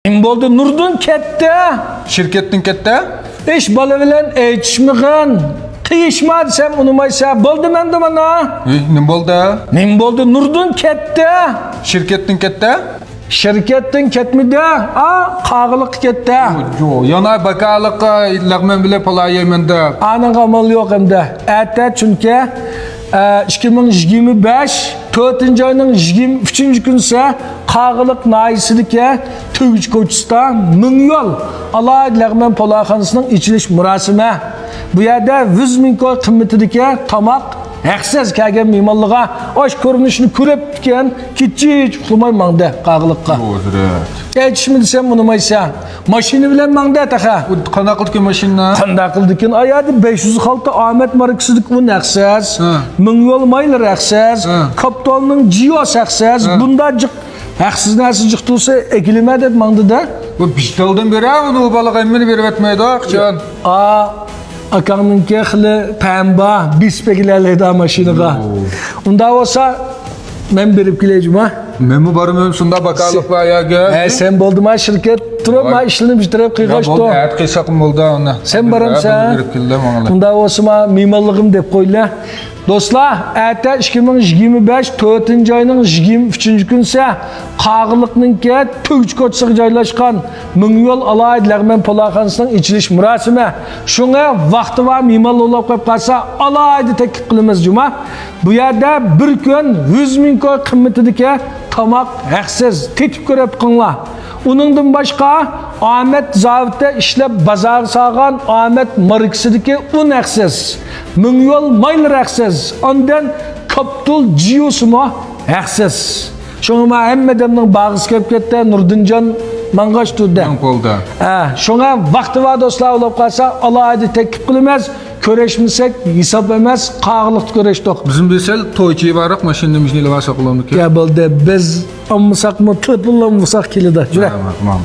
Kim boldu? Nurdun ketdi. Şirkettin ketdi? İş bala bilen eğitişmiğin. Kıyışma desem unumaysa. Boldu mende mana. Ne boldu? Nim boldu? Nurdun ketdi. Şirkettin ketdi? Şirkettin ketmidi. Qağılık ketdi. Jo, yana bakalık lagmen bile pala yemende. Anın qamal yok emde. Ete çünkü 2025 4. ayının 23. günse qağılık nayisidike Tügüç Koçistan 1000 yol alaydı lagmen polaxanısının içiliş murasime. Bu yerde 100 min koy kıymetidike tamak Haqsiz kelgen mimallığa oş görünüşünü körüp bitken kitçi uxlamay mangda qağılıqqa. Eğitişmi desem unumaysa. Maşini bilen mangda taqa. Bu qanaqıldı ki maşinna? Qanda qıldıkin ayadı 500 xalta Ahmet markasıdık bu naqsaz. 1000 yol maylar haqsaz. Kapitalının Gios haqsaz. Bunda jiq haqsiz narsa jiqtulsa ekilime deb mangda da. Bu piştaldan beri onu balık emmini berip etmeydi akçan. Akamın kehli pemba bispekilerleydi maşinaga. Unda olsa men berip kileceğim ha. Men mi barım ömsunda bakalık var ya gel. Sen boldu ma şirket turab ma işini bitirip qıyğaş to. Ya boldu qıysaqım boldu ona. Sen baramsa. Unda olsa ma mimallıgım dep qoyla. Dostlar, ete 2025 4. ayının 23. günse qağılıqның ke Tügüç Koçisiga joylashgan 1000 yol alaydı lagmen polaxanısının içiliş murasime. Şuna vaqti va mimal olab qo'yib qolsa alaydı taklif qilamiz juma. Bu yerda bir kun 100 min koy qimmatidagi tamoq haqsiz tetib ko'rib qinglar. Uningdan boshqa Ahmet zavitda ishlab bazar sağan Ahmet markisidagi un haqsiz. 1000 yol maylar haqsiz. Ondan Kaptul Gios'mu haqsiz. Şuna hemmedemning bag'isi kelib ketdi. Nurdinjon mangash turdi. Boldu. Şuna vaqti va do'stlar olib qolsa alaydı taklif qilamiz. Köreşmisek hesap emas, qağılıqni köreşdik. Bizim bilsel toyçuya baraq maşinimiz neyle varsa kullandık ya. Ya boldu biz ammasak mı, tıpıllanmasak kelidi. Jura. Tamam, tamam.